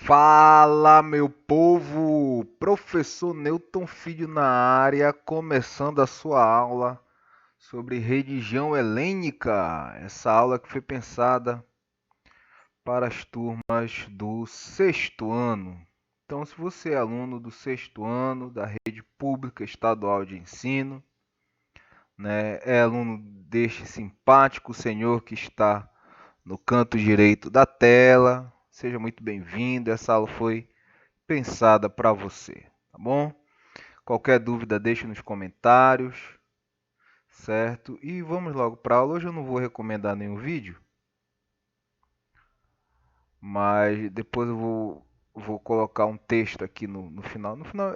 Fala, meu povo! Professor Newton Filho na área, começando a sua aula sobre religião helênica. Essa aula que foi pensada para as turmas do sexto ano. Então, se você é aluno do sexto ano da rede pública estadual de ensino, né, é aluno deste simpático senhor que está no canto direito da tela, seja muito bem-vindo. Essa aula foi pensada para você, tá bom? Qualquer dúvida deixe nos comentários, certo? E vamos logo para a aula. Hoje eu não vou recomendar nenhum vídeo, mas depois eu vou colocar um texto aqui no final. No final,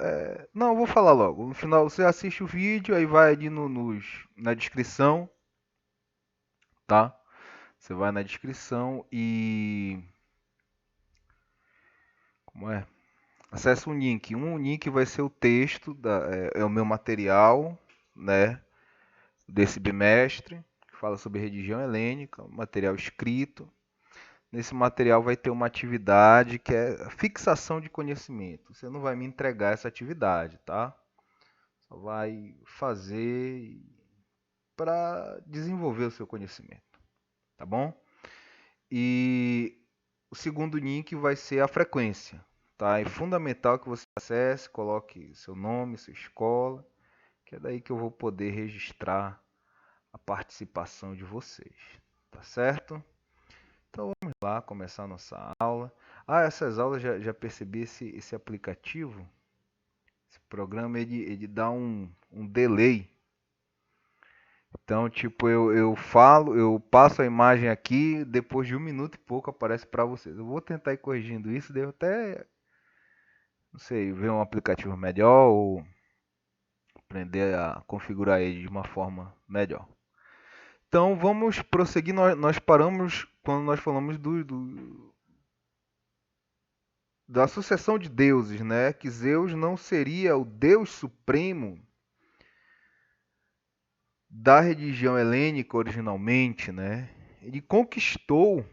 não, eu vou falar logo. No final você assiste o vídeo, aí vai ali na descrição, tá? Você vai na descrição e como é? Acesse um link. Um link vai ser o texto é o meu material, né? Desse bimestre, que fala sobre religião helênica, material escrito. Nesse material vai ter uma atividade que é a fixação de conhecimento. Você não vai me entregar essa atividade, tá? Só vai fazer para desenvolver o seu conhecimento, tá bom? E o segundo link vai ser a frequência, tá? É fundamental que você acesse, coloque seu nome, sua escola, que é daí que eu vou poder registrar a participação de vocês, tá certo? Então vamos lá começar a nossa aula. Essas aulas já percebi esse aplicativo, esse programa ele dá um delay. Então, tipo, eu falo, eu passo a imagem aqui, depois de 1 minuto e pouco aparece para vocês. Eu vou tentar ir corrigindo isso, devo até, não sei, ver um aplicativo melhor ou aprender a configurar ele de uma forma melhor. Então vamos prosseguir. Nós paramos quando nós falamos da sucessão de deuses, né? Que Zeus não seria o deus supremo da religião helênica originalmente, né? Ele conquistou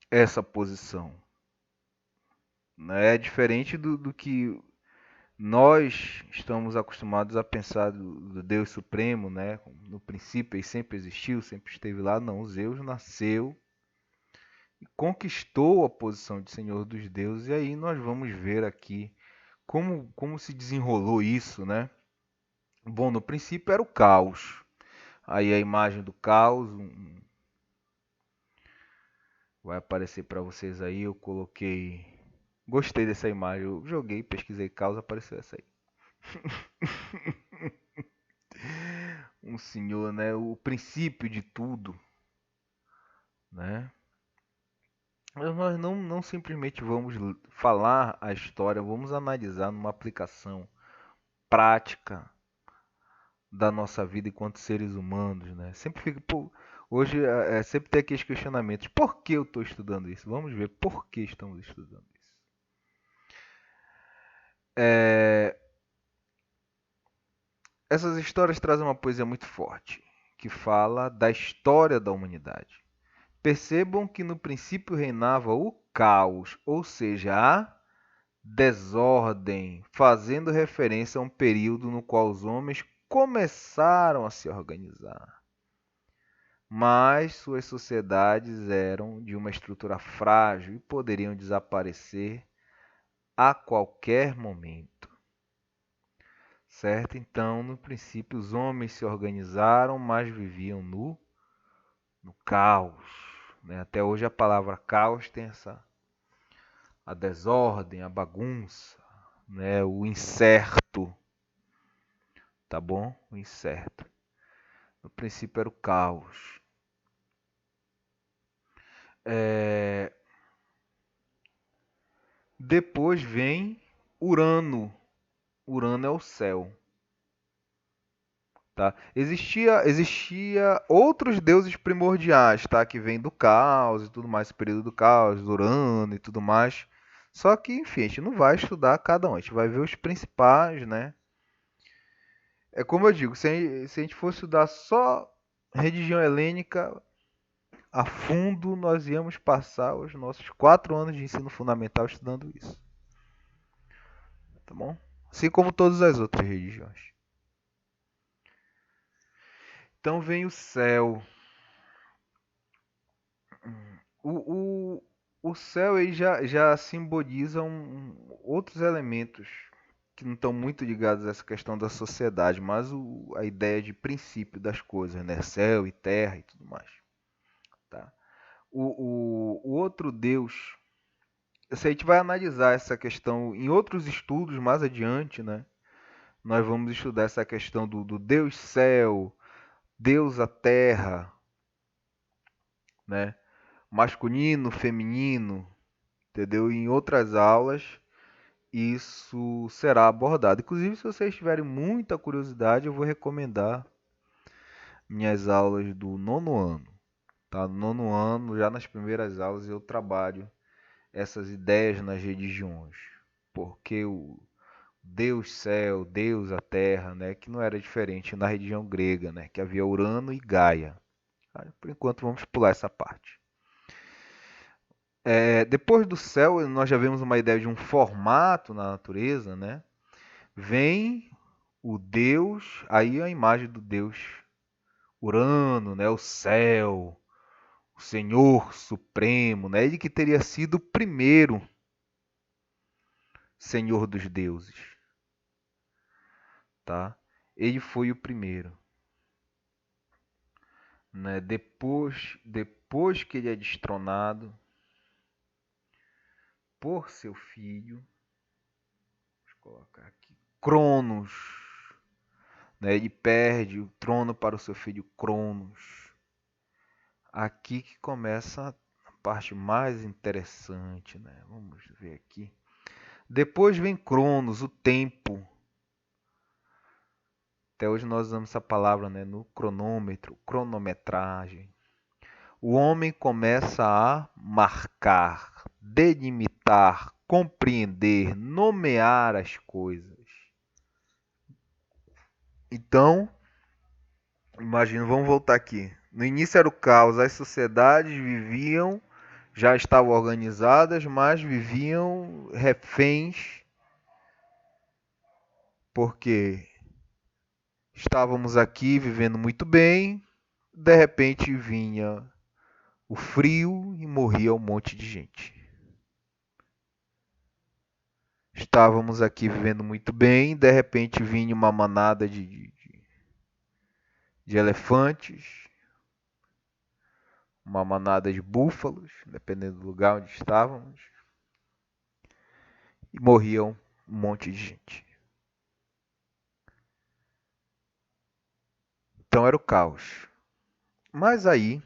essa posição, né? É diferente do que nós estamos acostumados a pensar do Deus Supremo, né? No princípio ele sempre existiu, sempre esteve lá. Não, Zeus nasceu e conquistou a posição de Senhor dos Deuses. E aí nós vamos ver aqui como se desenrolou isso, né? Bom, no princípio era o caos. Aí a imagem do caos vai aparecer para vocês aí. Eu coloquei. Gostei dessa imagem. Eu joguei, pesquisei caos, apareceu essa aí. Um senhor, né? O princípio de tudo, né? Mas nós não simplesmente vamos falar a história, vamos analisar numa aplicação prática da nossa vida enquanto seres humanos, né? Sempre fica, pô, hoje sempre tem aqueles questionamentos. Por que eu estou estudando isso? Vamos ver por que estamos estudando isso. É, essas histórias trazem uma poesia muito forte, que fala da história da humanidade. Percebam que no princípio reinava o caos, ou seja, a desordem, fazendo referência a um período no qual os homens começaram a se organizar. Mas suas sociedades eram de uma estrutura frágil e poderiam desaparecer a qualquer momento. Certo? Então, no princípio, os homens se organizaram, mas viviam no caos. Né? Até hoje a palavra caos tem a desordem, a bagunça, né? O incerto, tá bom? O incerto. No princípio era o caos. É... Depois vem Urano. Urano é o céu. Tá? Existia outros deuses primordiais, tá? Que vêm do caos e tudo mais, esse período do caos, do Urano e tudo mais. Só que, enfim, a gente não vai estudar cada um, a gente vai ver os principais, né? É como eu digo, se a gente for estudar só religião helênica, a fundo nós íamos passar os nossos 4 anos de ensino fundamental estudando isso, tá bom? Assim como todas as outras religiões. Então vem o céu. O céu aí já simboliza outros elementos que não estão muito ligados a essa questão da sociedade, mas a ideia de princípio das coisas, né? Céu e terra e tudo mais. Tá? O outro Deus, se a gente vai analisar essa questão em outros estudos mais adiante, né? Nós vamos estudar essa questão do Deus céu, Deus a terra, né? Masculino, feminino, entendeu? E em outras aulas isso será abordado. Inclusive, se vocês tiverem muita curiosidade, eu vou recomendar minhas aulas do nono ano. Tá? No nono ano, já nas primeiras aulas, eu trabalho essas ideias nas religiões. Porque o Deus céu, Deus a terra, né, que não era diferente na religião grega, né, que havia Urano e Gaia. Por enquanto, vamos pular essa parte. Depois do céu, nós já vemos uma ideia de um formato na natureza, né? Vem o Deus, aí a imagem do Deus Urano, né? O céu, o Senhor Supremo, né? Ele que teria sido o primeiro Senhor dos deuses, tá? Ele foi o primeiro, né? Depois que ele é destronado por seu filho, vou colocar aqui, Cronos, né? Ele perde o trono para o seu filho Cronos. Aqui que começa a parte mais interessante, né? Vamos ver aqui. Depois vem Cronos, o tempo. Até hoje nós usamos essa palavra, né? No cronômetro, cronometragem. O homem começa a marcar, delimitar, compreender, nomear as coisas. Então, imagina, vamos voltar aqui. No início era o caos, as sociedades viviam, já estavam organizadas, mas viviam reféns, porque estávamos aqui vivendo muito bem, de repente vinha o frio e morria um monte de gente. Estávamos aqui vivendo muito bem, de repente vinha uma manada de elefantes, uma manada de búfalos, dependendo do lugar onde estávamos, e morriam um monte de gente. Então era o caos. Mas aí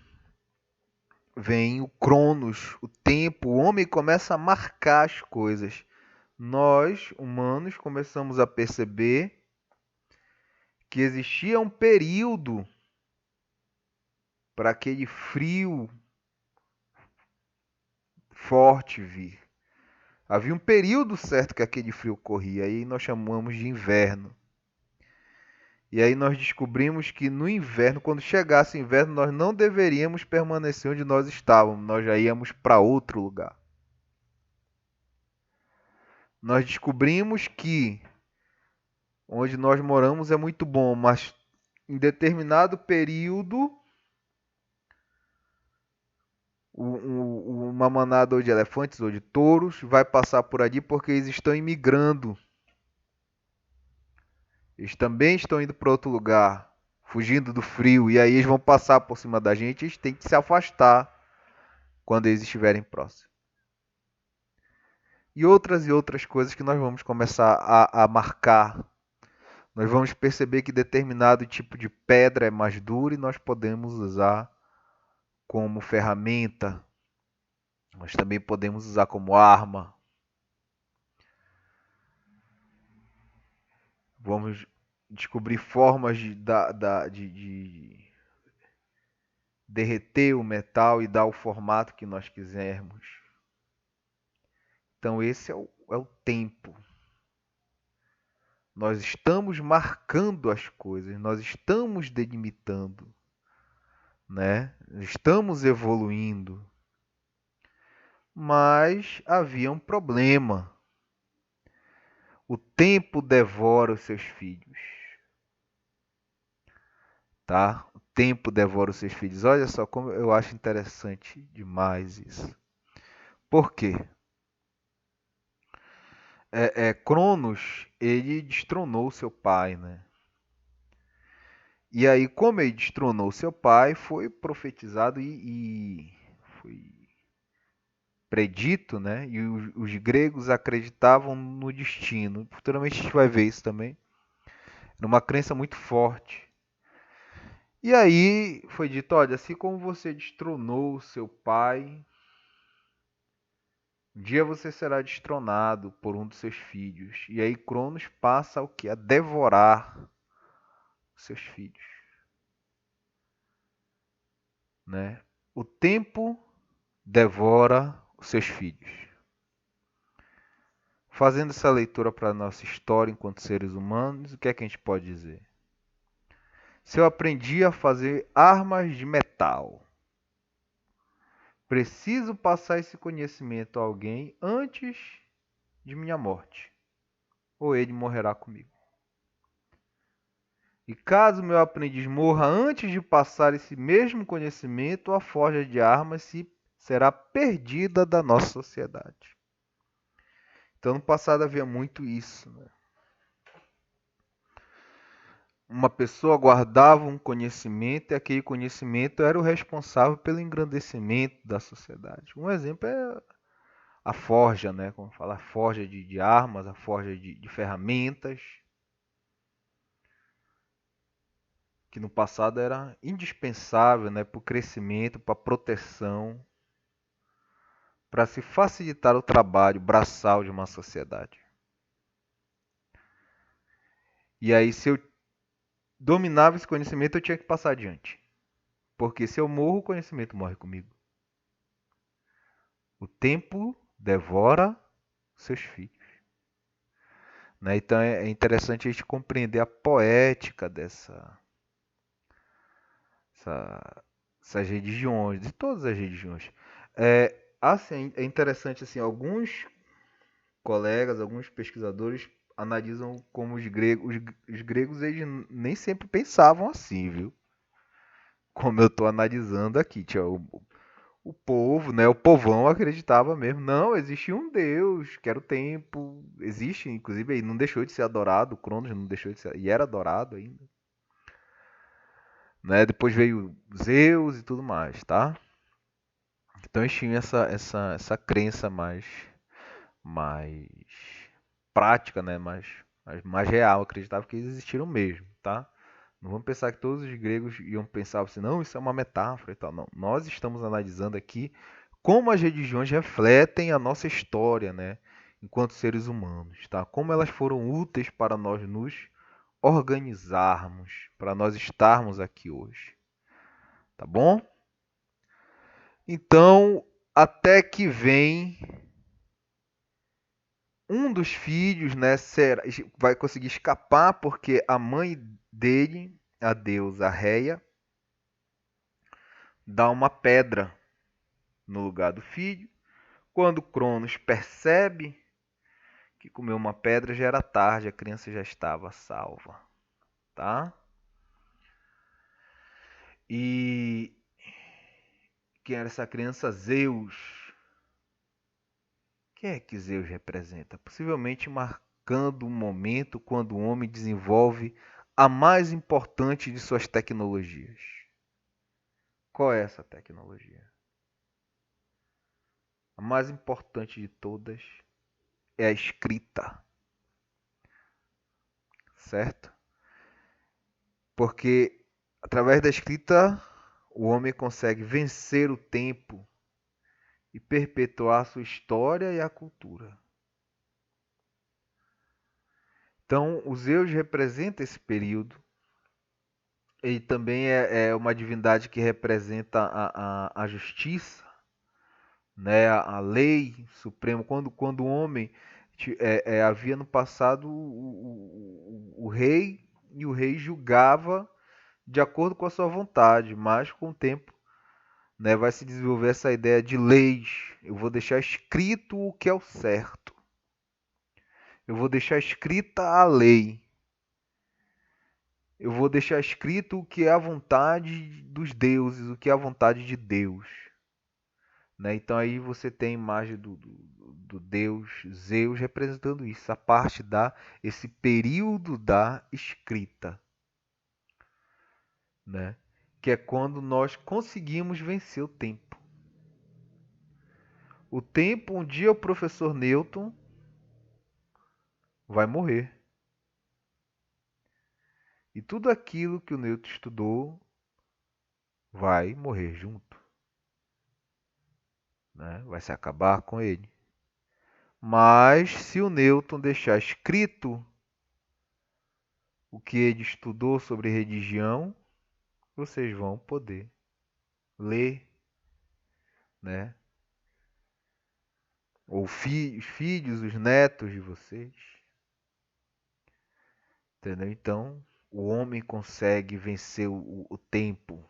vem o Cronos, o tempo, o homem começa a marcar as coisas. Nós, humanos, começamos a perceber que existia um período para aquele frio forte vir. Havia um período certo que aquele frio corria, aí nós chamamos de inverno. E aí nós descobrimos que no inverno, quando chegasse o inverno, nós não deveríamos permanecer onde nós estávamos, nós já íamos para outro lugar. Nós descobrimos que onde nós moramos é muito bom, mas em determinado período uma manada ou de elefantes ou de touros vai passar por ali porque eles estão imigrando. Eles também estão indo para outro lugar, fugindo do frio, e aí eles vão passar por cima da gente, e a gente tem que se afastar quando eles estiverem próximos. E outras coisas que nós vamos começar a marcar. Nós vamos perceber que determinado tipo de pedra é mais dura e nós podemos usar como ferramenta. Nós também podemos usar como arma. Vamos descobrir formas de derreter o metal e dar o formato que nós quisermos. Então esse é o tempo. Nós estamos marcando as coisas, nós estamos delimitando. né? Estamos evoluindo, mas havia um problema. O tempo devora os seus filhos, tá? O tempo devora os seus filhos. Olha só como eu acho interessante demais isso. Por quê? Cronos, ele destronou seu pai, né? E aí, como ele destronou seu pai, foi profetizado e foi predito, né? E os gregos acreditavam no destino. Futuramente a gente vai ver isso também. Era uma crença muito forte. E aí foi dito, olha, assim como você destronou seu pai, um dia você será destronado por um dos seus filhos. E aí Cronos passa o que? A devorar seus filhos, né? O tempo devora os seus filhos. Fazendo essa leitura para a nossa história enquanto seres humanos, o que é que a gente pode dizer? Se eu aprendi a fazer armas de metal, preciso passar esse conhecimento a alguém antes de minha morte, ou ele morrerá comigo. E caso meu aprendiz morra antes de passar esse mesmo conhecimento, a forja de armas será perdida da nossa sociedade. Então, no passado havia muito isso, né? Uma pessoa guardava um conhecimento e aquele conhecimento era o responsável pelo engrandecimento da sociedade. Um exemplo é a forja, né? Como fala, a forja de armas, a forja de ferramentas, que no passado era indispensável, né? Para o crescimento, para a proteção, para se facilitar o trabalho braçal de uma sociedade. E aí, se eu dominava esse conhecimento, eu tinha que passar adiante. Porque se eu morro, o conhecimento morre comigo. O tempo devora seus filhos. Né? Então é interessante a gente compreender a poética essa, essas religiões, de todas as religiões. Assim, é interessante assim, alguns colegas, alguns pesquisadores analisam como os gregos eles nem sempre pensavam assim, viu? Como eu estou analisando aqui, tinha o povo, né? O povão acreditava mesmo. Não, existe um Deus, que era o tempo. Existe, inclusive, ele não deixou de ser adorado. O Cronos não deixou de ser. E era adorado ainda. Né? Depois veio Zeus e tudo mais, tá? Então eles tinham essa crença mais prática, né? Mais real. Acreditava que eles existiram mesmo, tá? Não vamos pensar que todos os gregos iam pensar assim, não, isso é uma metáfora e tal. Não, nós estamos analisando aqui como as religiões refletem a nossa história, né? Enquanto seres humanos, tá? Como elas foram úteis para nós nos organizarmos, para nós estarmos aqui hoje, tá bom? Então, até que vem um dos filhos, né, vai conseguir escapar porque a mãe dele, a deusa Reia, dá uma pedra no lugar do filho. Quando Cronos percebe que comeu uma pedra, já era tarde, a criança já estava salva, tá? E quem era essa criança? Zeus. Quem é que Zeus representa? Possivelmente marcando um momento quando o homem desenvolve a mais importante de suas tecnologias. Qual é essa tecnologia? A mais importante de todas é a escrita, certo? Porque através da escrita o homem consegue vencer o tempo e perpetuar sua história e a cultura. Então, o Zeus representa esse período. Ele também é uma divindade que representa a justiça, né? A lei suprema. Quando o homem havia no passado o rei, e o rei julgava de acordo com a sua vontade, mas com o tempo, né, vai se desenvolver essa ideia de leis. Eu vou deixar escrito o que é o certo. Eu vou deixar escrita a lei. Eu vou deixar escrito o que é a vontade dos deuses, o que é a vontade de Deus. Né? Então aí você tem a imagem do deus Zeus representando isso, a parte da esse período da escrita, né? Que é quando nós conseguimos vencer o tempo. O tempo, um dia o professor Newton vai morrer. E tudo aquilo que o Newton estudou vai morrer junto, né? Vai se acabar com ele. Mas se o Newton deixar escrito o que ele estudou sobre religião, vocês vão poder ler, né? Ou os filhos, os netos de vocês, entendeu? Então, o homem consegue vencer o tempo,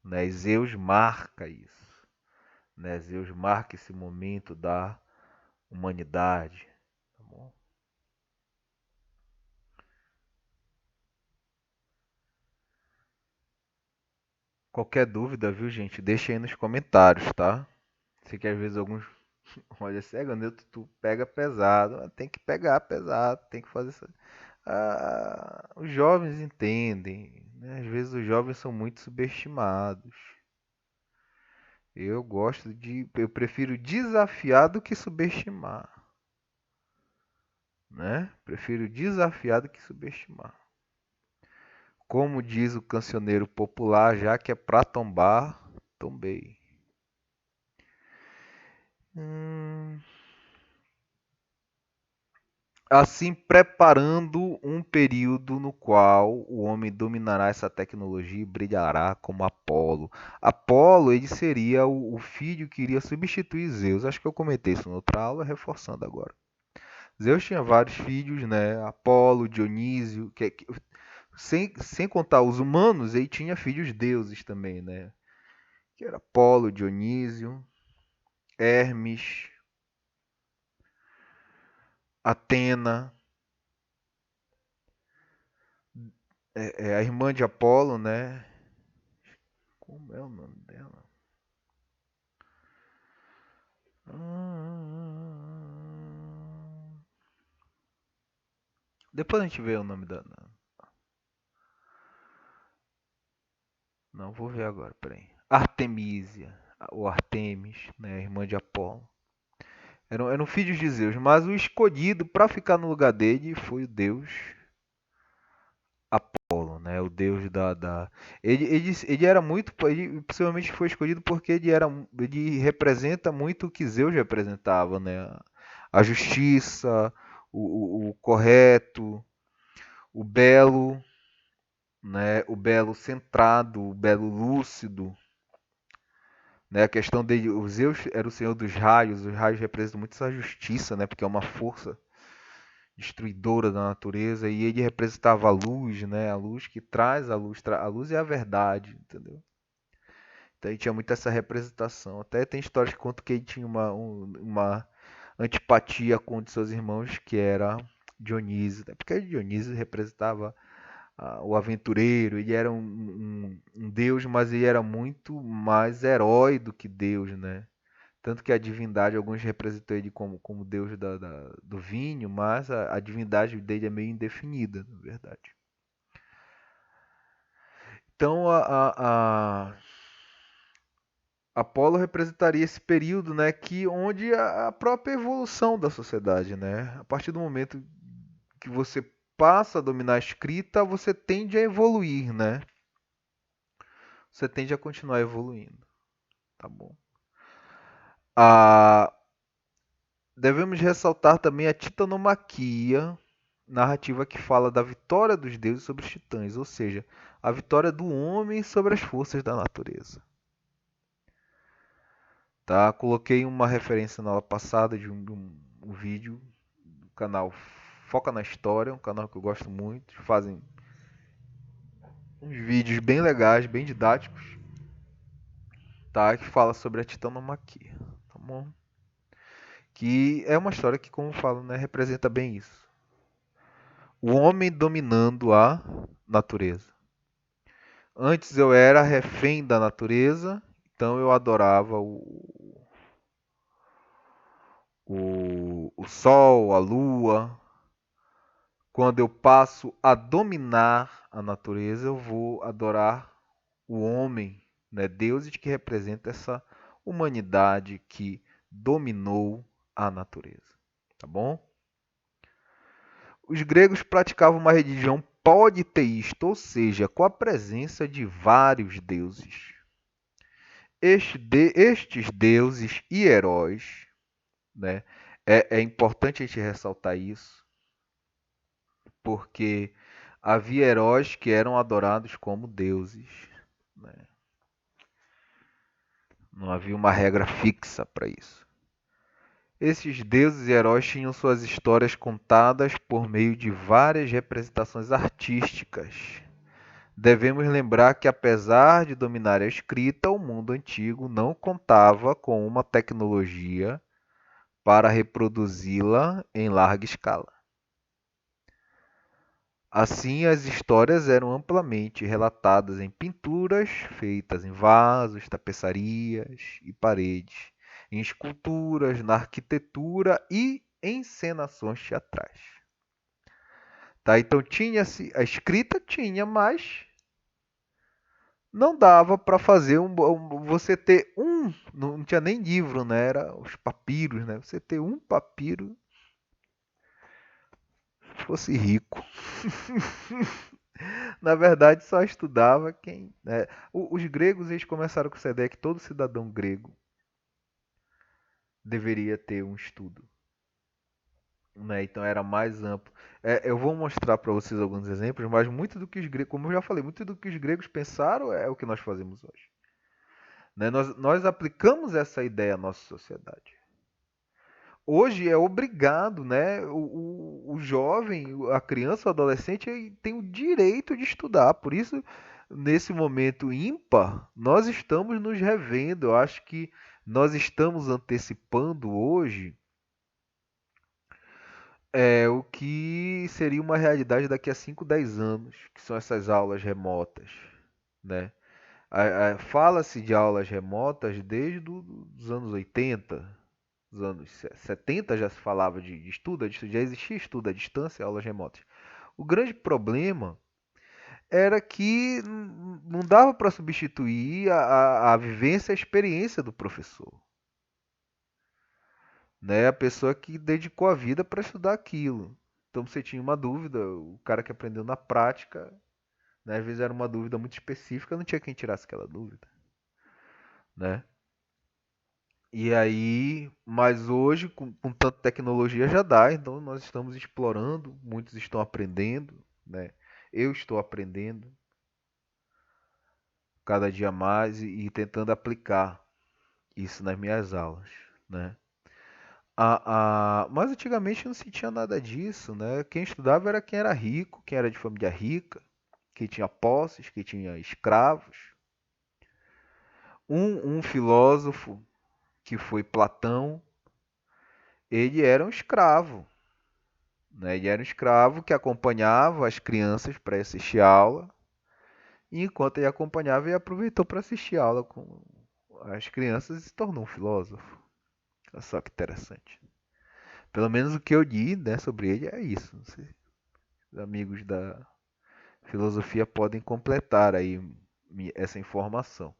né? Zeus marca isso, né? Zeus marca esse momento da humanidade, tá bom? Qualquer dúvida, viu, gente? Deixa aí nos comentários, tá? Sei que às vezes alguns olha cega, Newton, tu pega pesado, tem que pegar pesado, tem que fazer isso. Os jovens entendem, né? Às vezes os jovens são muito subestimados. Eu prefiro desafiar do que subestimar, né? Prefiro desafiar do que subestimar. Como diz o cancioneiro popular, já que é pra tombar, tombei. Hum, assim preparando um período no qual o homem dominará essa tecnologia e brilhará como Apolo. Apolo, ele seria o filho que iria substituir Zeus. Acho que eu comentei isso em outra aula, reforçando agora. Zeus tinha vários filhos, né? Apolo, Dionísio, sem contar os humanos, ele tinha filhos deuses também, né? Que era Apolo, Dionísio, Hermes, Atena, a irmã de Apolo, né? Como é o nome dela? Depois a gente vê o nome da. Não, vou ver agora, peraí. Artemisia, ou Artemis, né? Irmã de Apolo. Eram filhos de Zeus, mas o escolhido para ficar no lugar dele foi o deus Apolo, né? O deus ele era muito. Ele possivelmente foi escolhido porque ele representa muito o que Zeus representava, né? A justiça, o correto, o belo, né? O belo centrado, o belo lúcido, né? A questão dele, o Zeus era o senhor dos raios, os raios representam muito essa justiça, né? Porque é uma força destruidora da natureza e ele representava a luz, né? A luz que traz a luz, a luz é a verdade, entendeu? Então ele tinha muito essa representação. Até tem histórias que contam que ele tinha uma antipatia com um de seus irmãos, que era Dionísio, né? Porque Dionísio representava o aventureiro, ele era um deus, mas ele era muito mais herói do que Deus, né? Tanto que a divindade, alguns representam ele como deus do vinho, mas a divindade dele é meio indefinida, na verdade. Então, Apolo representaria esse período, né, onde a própria evolução da sociedade, né? A partir do momento que você passa a dominar a escrita, você tende a evoluir, né? Você tende a continuar evoluindo, tá bom? Ah, devemos ressaltar também a titanomaquia, narrativa que fala da vitória dos deuses sobre os titãs, ou seja, a vitória do homem sobre as forças da natureza. Tá? Coloquei uma referência na aula passada de um vídeo do canal Foca na História, um canal que eu gosto muito. Fazem uns vídeos bem legais, bem didáticos, tá? Que fala sobre a titanomaquia, tá bom? Que é uma história que, como eu falo, né, representa bem isso. O homem dominando a natureza. Antes eu era refém da natureza, então eu adorava o sol, a lua. Quando eu passo a dominar a natureza, eu vou adorar o homem, né? Deus que representa essa humanidade que dominou a natureza, tá bom? Os gregos praticavam uma religião politeísta, ou seja, com a presença de vários deuses. Estes deuses e heróis, né? É importante a gente ressaltar isso, porque havia heróis que eram adorados como deuses, né? Não havia uma regra fixa para isso. Esses deuses e heróis tinham suas histórias contadas por meio de várias representações artísticas. Devemos lembrar que, apesar de dominar a escrita, o mundo antigo não contava com uma tecnologia para reproduzi-la em larga escala. Assim, as histórias eram amplamente relatadas em pinturas feitas em vasos, tapeçarias e paredes, em esculturas, na arquitetura e encenações teatrais. Tá? Então tinha-se a escrita tinha, mas não dava para fazer você ter não tinha nem livro, né? Era os papiros, né? Você ter um papiro se fosse rico. Na verdade, só estudava quem, né? Os gregos eles começaram com essa ideia que todo cidadão grego deveria ter um estudo, né? Então era mais amplo. Eu vou mostrar para vocês alguns exemplos, mas muito do que os gregos, como eu já falei, muito do que os gregos pensaram é o que nós fazemos hoje, né? Nós aplicamos essa ideia à nossa sociedade. Hoje é obrigado, né? O jovem, a criança, o adolescente ele tem o direito de estudar. Por isso, nesse momento ímpar, nós estamos nos revendo. Eu acho que nós estamos antecipando hoje o que seria uma realidade daqui a 5, 10 anos, que são essas aulas remotas, né? Fala-se de aulas remotas desde os anos 80, nos anos 70 já se falava de estudo, já existia estudo à distância, aulas remotas. O grande problema era que não dava para substituir a vivência, a experiência do professor, né? A pessoa que dedicou a vida para estudar aquilo. Então você tinha uma dúvida, o cara que aprendeu na prática, né? Às vezes era uma dúvida muito específica, não tinha quem tirasse aquela dúvida, né? E aí, mas hoje, com tanta tecnologia já dá, então nós estamos explorando, muitos estão aprendendo, né? Eu estou aprendendo cada dia mais e tentando aplicar isso nas minhas aulas, né? Mas antigamente não se tinha nada disso, né? Quem estudava era quem era rico, quem era de família rica, quem tinha posses, quem tinha escravos. Um filósofo que foi Platão, ele era um escravo, né? Ele era um escravo que acompanhava as crianças para assistir aula, e enquanto ele acompanhava, ele aproveitou para assistir aula com as crianças e se tornou um filósofo. Olha só que interessante. Pelo menos o que eu li, né, sobre ele é isso. Não sei, os amigos da filosofia podem completar aí essa informação.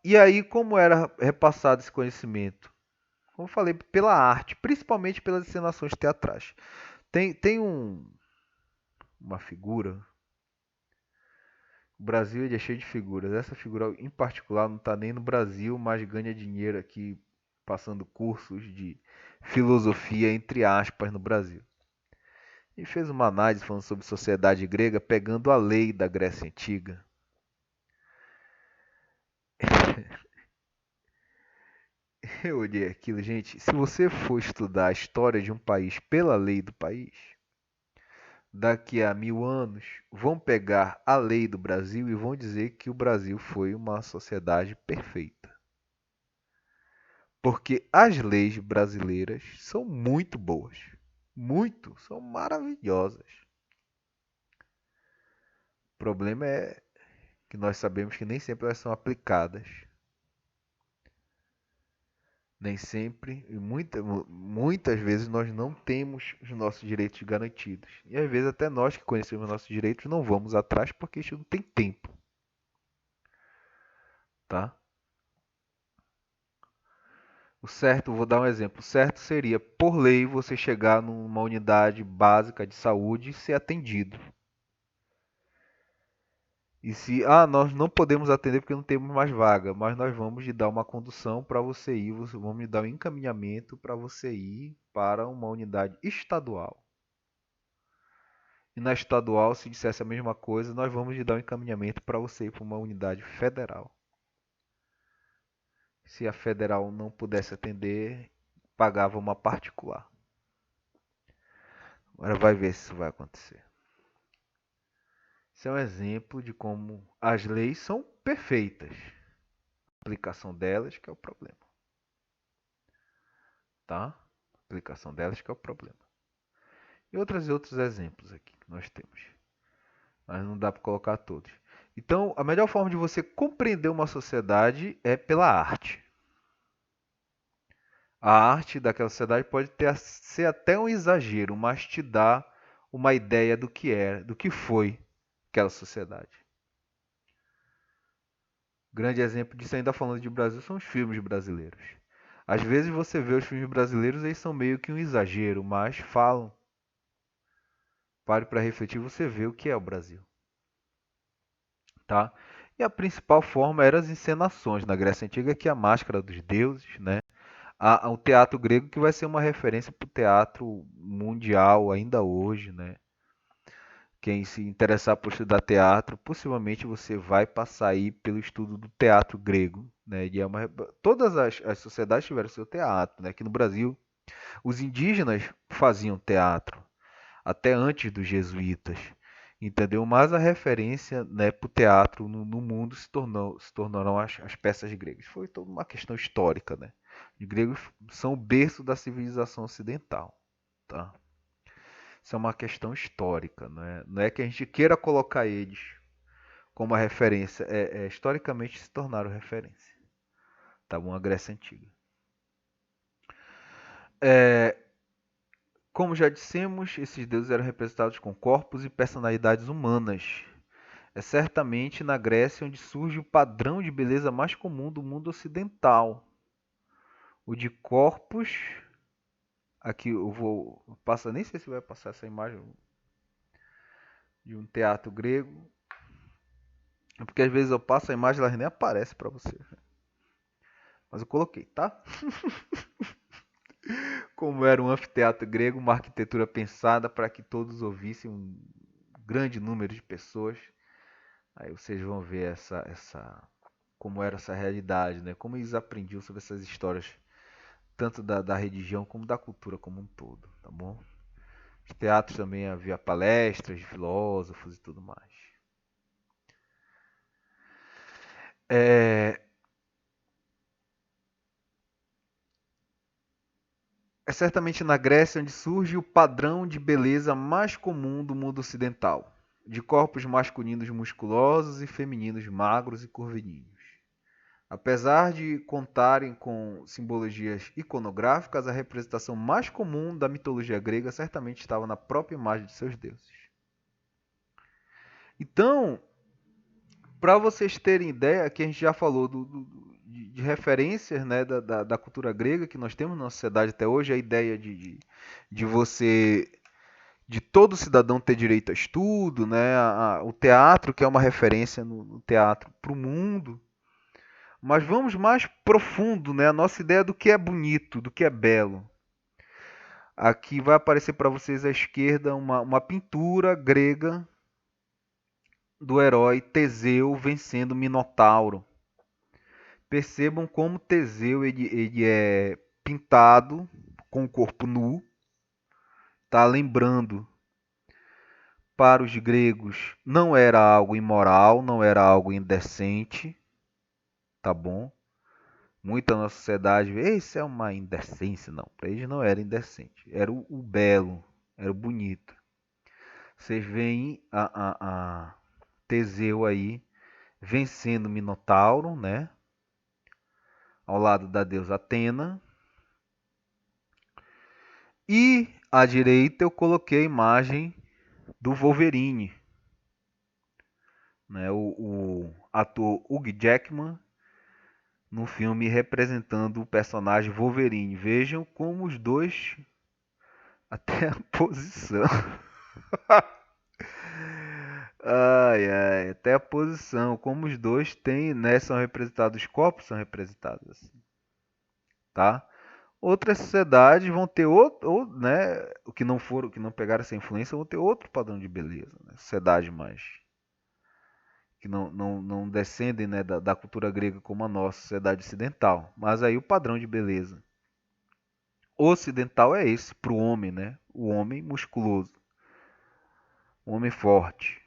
E aí, como era repassado esse conhecimento? Como eu falei, pela arte, principalmente pelas encenações teatrais. Tem uma figura. O Brasil ele é cheio de figuras. Essa figura em particular não está nem no Brasil, mas ganha dinheiro aqui passando cursos de filosofia, entre aspas, no Brasil. E fez uma análise falando sobre sociedade grega, pegando a lei da Grécia Antiga. Eu olhei aquilo, gente. Se você for estudar a história de um país pela lei do país, daqui a 1000 anos, vão pegar a lei do Brasil e vão dizer que o Brasil foi uma sociedade perfeita. Porque as leis brasileiras são muito boas. Muito, são maravilhosas. O problema é que nós sabemos que nem sempre elas são aplicadas. Nem sempre, e muitas vezes nós não temos os nossos direitos garantidos. E às vezes até nós que conhecemos os nossos direitos não vamos atrás porque a gente não tem tempo, tá? O certo, vou dar um exemplo, o certo seria, por lei, você chegar numa unidade básica de saúde e ser atendido. E se, nós não podemos atender porque não temos mais vaga, mas nós vamos lhe dar uma condução para você ir, vamos lhe dar um encaminhamento para você ir para uma unidade estadual. E na estadual, se dissesse a mesma coisa, nós vamos lhe dar um encaminhamento para você ir para uma unidade federal. Se a federal não pudesse atender, pagava uma particular. Agora vai ver se isso vai acontecer. Isso é um exemplo de como as leis são perfeitas. A aplicação delas que é o problema. Tá? A aplicação delas que é o problema. E outros exemplos aqui que nós temos. Mas não dá para colocar todos. Então, a melhor forma de você compreender uma sociedade é pela arte. A arte daquela sociedade pode ser até um exagero, mas te dá uma ideia do que é, do que foi aquela sociedade. Grande exemplo disso, ainda falando de Brasil, são os filmes brasileiros. Às vezes você vê os filmes brasileiros, eles são meio que um exagero, mas falam. Pare para refletir, você vê o que é o Brasil, tá? E a principal forma eram as encenações na Grécia Antiga, que é a máscara dos deuses, né? O teatro grego que vai ser uma referência para o teatro mundial ainda hoje, né? Quem se interessar por estudar teatro, possivelmente você vai passar aí pelo estudo do teatro grego, né? Todas as sociedades tiveram seu teatro, né? Aqui no Brasil, os indígenas faziam teatro até antes dos jesuítas, entendeu? Mas a referência, né, para o teatro no mundo se tornaram as peças gregas. Foi toda uma questão histórica, né? Os gregos são o berço da civilização ocidental, tá? Isso é uma questão histórica, não é que a gente queira colocar eles como a referência, historicamente se tornaram referência, tá bom? A Grécia Antiga. É, como já dissemos, esses deuses eram representados com corpos e personalidades humanas. É certamente na Grécia onde surge o padrão de beleza mais comum do mundo ocidental, o de corpos. Aqui eu vou passar, nem sei se vai passar essa imagem de um teatro grego, porque às vezes eu passo a imagem e ela nem aparece para você. Mas eu coloquei, tá? Como era um anfiteatro grego, uma arquitetura pensada para que todos ouvissem um grande número de pessoas. Aí vocês vão ver como era essa realidade, né? Como eles aprendiam sobre essas histórias, tanto da religião como da cultura como um todo, tá bom? Os teatros também havia palestras de filósofos e tudo mais. É, É certamente na Grécia onde surge o padrão de beleza mais comum do mundo ocidental, de corpos masculinos musculosos e femininos magros e curvilíneos. Apesar de contarem com simbologias iconográficas, a representação mais comum da mitologia grega certamente estava na própria imagem de seus deuses. Então, para vocês terem ideia, que a gente já falou de referências, né, da cultura grega que nós temos na sociedade até hoje, a ideia de você, de todo cidadão ter direito a estudo, né, o teatro que é uma referência no teatro para o mundo. Mas vamos mais profundo, né, a nossa ideia do que é bonito, do que é belo. Aqui vai aparecer para vocês à esquerda uma pintura grega do herói Teseu vencendo Minotauro. Percebam como Teseu ele é pintado com o corpo nu, tá lembrando para os gregos não era algo imoral, não era algo indecente, tá bom? Muita na sociedade vê, isso é uma indecência, não. Para eles não era indecente, era o belo, era o bonito. Vocês veem a Teseu aí vencendo o Minotauro, né? Ao lado da deusa Atena. E à direita eu coloquei a imagem do Wolverine, né? O ator Hugh Jackman no filme representando o personagem Wolverine. Vejam como os dois, até a posição. Ai, ai, até a posição, como os dois têm, né, são representados, os corpos são representados assim, tá? Outras sociedades vão ter outro, né, o que não foram, que não pegaram essa influência, vão ter outro padrão de beleza, né? Sociedade mais que não descendem, né, da cultura grega como a nossa sociedade ocidental. Mas aí o padrão de beleza ocidental é esse para o homem, né? O homem musculoso, o homem forte.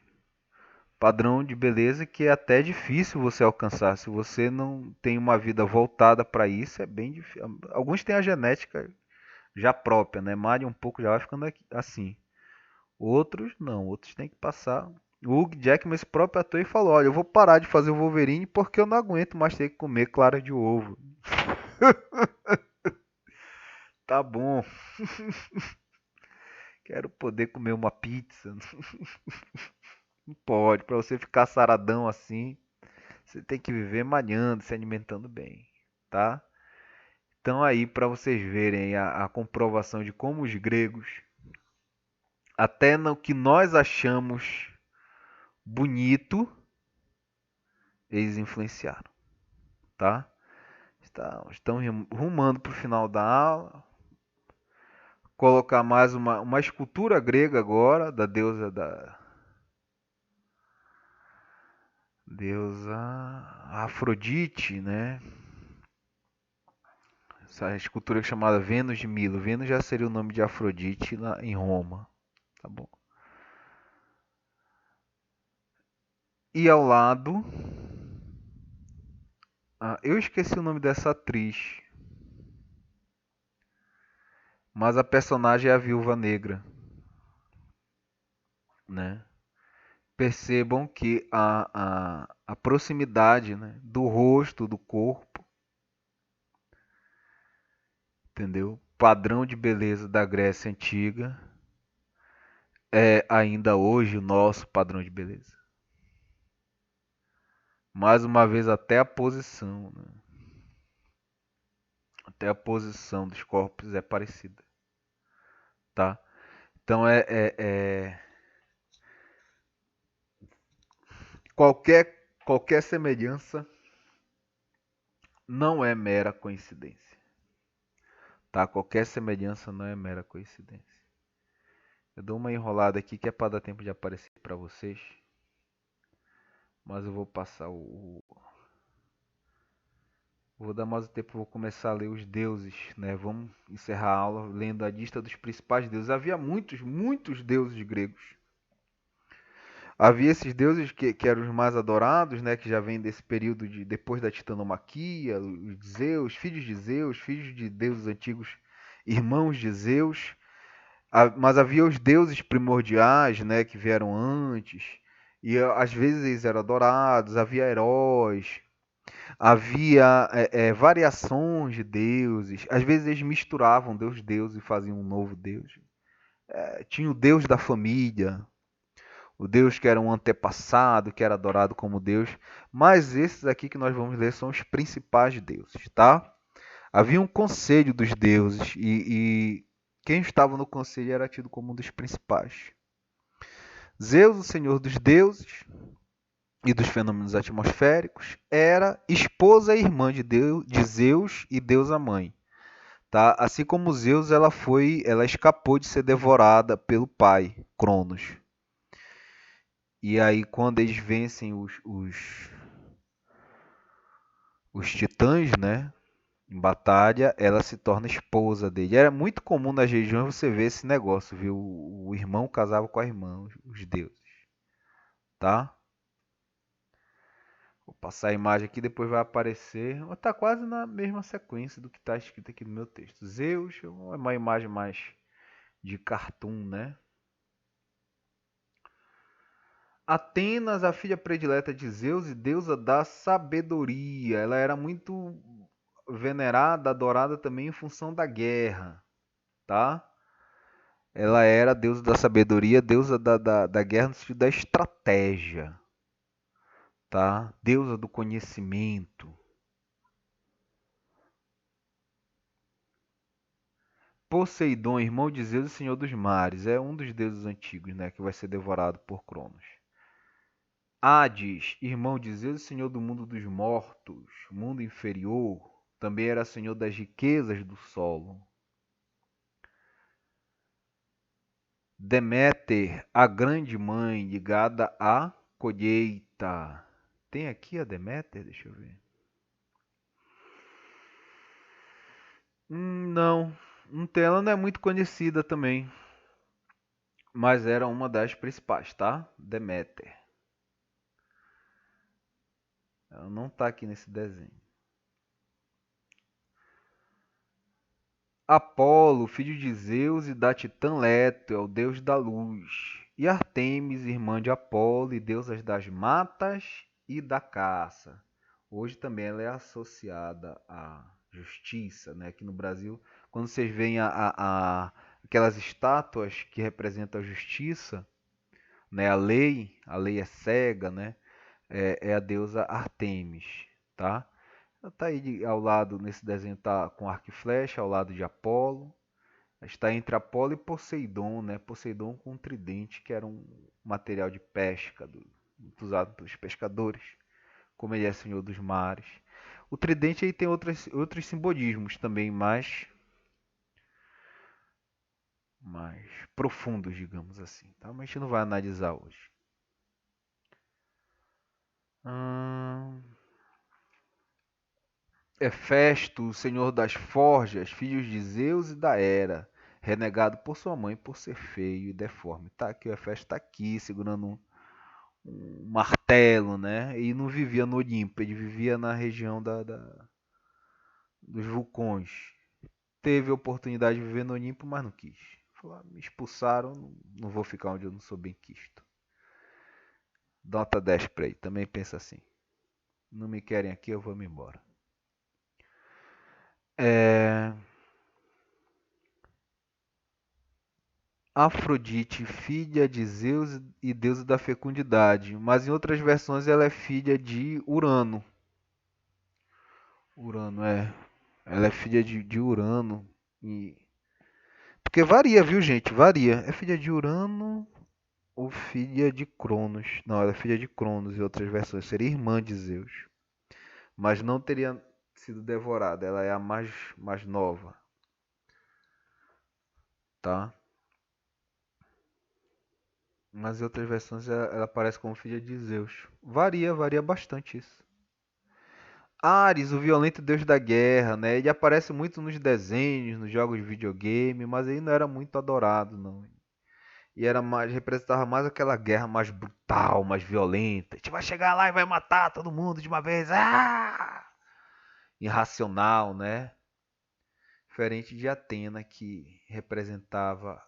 Padrão de beleza que é até difícil você alcançar. Se você não tem uma vida voltada para isso, é bem difícil. Alguns têm a genética já própria, né? Malha um pouco já vai ficando assim. Outros não, outros têm que passar. O Hugh Jackman, esse próprio ator, falou: Olha, eu vou parar de fazer o Wolverine porque eu não aguento mais ter que comer clara de ovo. Tá bom, quero poder comer uma pizza. Não pode, para você ficar saradão assim, você tem que viver malhando, se alimentando bem, tá? Então aí para vocês verem a comprovação de como os gregos, até no que nós achamos bonito, eles influenciaram, tá? Estão rumando para o final da aula. Colocar mais uma escultura grega agora, da deusa Afrodite, né? Essa escultura chamada Vênus de Milo. Vênus já seria o nome de Afrodite lá em Roma, tá bom? E ao lado, eu esqueci o nome dessa atriz, mas a personagem é a Viúva Negra, né? Percebam que a proximidade, né, do rosto, do corpo, entendeu? Padrão de beleza da Grécia Antiga é ainda hoje o nosso padrão de beleza. Mais uma vez, até a posição, né? Até a posição dos corpos é parecida, tá? Então qualquer semelhança não é mera coincidência, tá? Qualquer semelhança não é mera coincidência. Eu dou uma enrolada aqui que é para dar tempo de aparecer para vocês, mas eu vou passar vou dar mais um tempo, vou começar a ler os deuses, né? Vamos encerrar a aula lendo a lista dos principais deuses. Havia muitos, muitos deuses gregos. Havia esses deuses que eram os mais adorados, né? Que já vem desse período de depois da titanomaquia, os Zeus, filhos de deuses antigos, irmãos de Zeus. Mas havia os deuses primordiais, né? Que vieram antes. E às vezes eles eram adorados. Havia heróis, havia variações de deuses. Às vezes eles misturavam deuses e faziam um novo deus. Tinha o deus da família, o deus que era um antepassado, que era adorado como deus. Mas esses aqui que nós vamos ler são os principais deuses, tá? Havia um conselho dos deuses e quem estava no conselho era tido como um dos principais. Zeus, o senhor dos deuses e dos fenômenos atmosféricos, era esposa e irmã de Zeus e deusa mãe, tá? Assim como Zeus, ela escapou de ser devorada pelo pai, Cronos. E aí quando eles vencem os titãs, né? Em batalha, ela se torna esposa dele. Era muito comum nas regiões você ver esse negócio, viu? O irmão casava com a irmã, os deuses, tá? Vou passar a imagem aqui, depois vai aparecer. Tá quase na mesma sequência do que está escrito aqui no meu texto. Zeus é uma imagem mais de cartoon, né? Atenas, a filha predileta de Zeus e deusa da sabedoria. Ela era muito venerada, adorada também em função da guerra, tá? Ela era a deusa da sabedoria, deusa da guerra no sentido da estratégia, tá? Deusa do conhecimento. Poseidon, irmão de Zeus e senhor dos mares, é um dos deuses antigos, né, que vai ser devorado por Cronos. Hades, irmão de Zeus e senhor do mundo dos mortos, mundo inferior, também era senhor das riquezas do solo. Deméter, a grande mãe ligada à colheita. Tem aqui a Deméter? Deixa eu ver. Não, não tem, ela não é muito conhecida também, mas era uma das principais, tá? Deméter. Ela não tá aqui nesse desenho. Apolo, filho de Zeus e da titã Leto, é o deus da luz. E Artemis, irmã de Apolo e deusa das matas e da caça. Hoje também ela é associada à justiça, né? Aqui no Brasil, quando vocês veem aquelas estátuas que representam a justiça, né? A lei é cega, né? É a deusa Artemis, tá? Ela tá aí ao lado, nesse desenho tá com arco e flecha, ao lado de Apolo. Está entre Apolo e Poseidon, né? Poseidon com um tridente, que era um material de pesca, muito usado pelos pescadores, como ele é senhor dos mares. O tridente aí tem outros simbolismos também mais profundos, digamos assim, tá? Mas a gente não vai analisar hoje. Hum... Hefesto, o senhor das forjas, filhos de Zeus e da Hera, renegado por sua mãe por ser feio e deforme. Tá aqui, o Hefesto está aqui segurando um martelo, né? E não vivia no Olimpo, ele vivia na região dos vulcões. Teve a oportunidade de viver no Olimpo, mas não quis. Falou, me expulsaram, não vou ficar onde eu não sou bem quisto. Nota 10 para ele, também pensa assim. Não me querem aqui, eu vou me embora. É... Afrodite, filha de Zeus e deusa da fecundidade, mas em outras versões ela é filha de Urano. Urano, é. Ela é filha de Urano. E... Porque varia, viu, gente? Varia. É filha de Urano ou filha de Cronos? Não, ela é filha de Cronos em outras versões. Seria irmã de Zeus. Mas não teria sido devorada. Ela é a mais nova. Tá? Mas em outras versões ela aparece como filha de Zeus. Varia bastante isso. Ares, o violento deus da guerra, né? Ele aparece muito nos desenhos, nos jogos de videogame, mas ele não era muito adorado, não. E era mais, representava mais aquela guerra mais brutal, mais violenta. A gente vai chegar lá e vai matar todo mundo de uma vez. Ah! Irracional, né? Diferente de Atena, que representava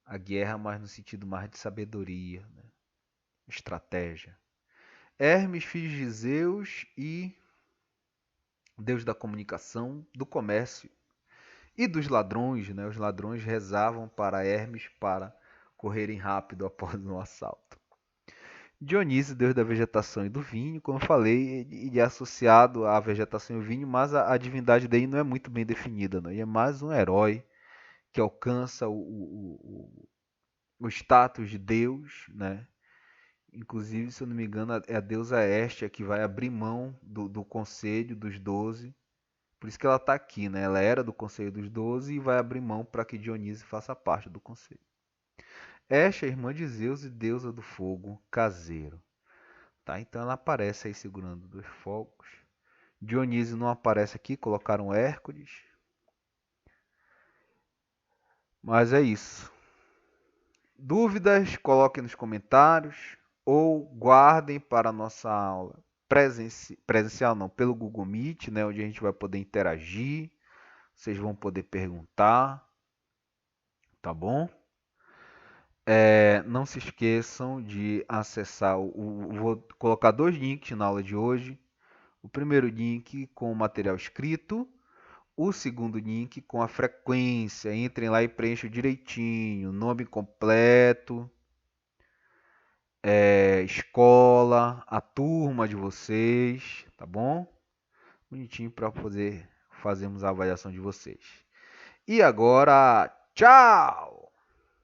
a guerra, mas no sentido mais de sabedoria, né? Estratégia. Hermes, filho de Zeus e deus da comunicação, do comércio e dos ladrões, né? Os ladrões rezavam para Hermes para correrem rápido após um assalto. Dionísio, deus da vegetação e do vinho, como eu falei, ele é associado à vegetação e ao vinho, mas a divindade dele não é muito bem definida, não. Ele é mais um herói que alcança o status de Deus, né? Inclusive, se eu não me engano, é a deusa Hestia que vai abrir mão do conselho dos 12. Por isso que ela está aqui, né? Ela era do Conselho dos Doze e vai abrir mão para que Dionísio faça parte do conselho. Hestia é irmã de Zeus e deusa do fogo caseiro. Tá? Então ela aparece aí segurando dois fogos. Dionísio não aparece aqui, colocaram Hércules. Mas é isso. Dúvidas, coloquem nos comentários ou guardem para a nossa aula presencial, não, pelo Google Meet, né, onde a gente vai poder interagir. Vocês vão poder perguntar, tá bom? Não se esqueçam de acessar vou colocar dois links na aula de hoje. O primeiro link com o material escrito, o segundo link com a frequência. Entrem lá e preencham direitinho, nome completo, escola, a turma de vocês, tá bom? Bonitinho para poder fazermos a avaliação de vocês. E agora, tchau!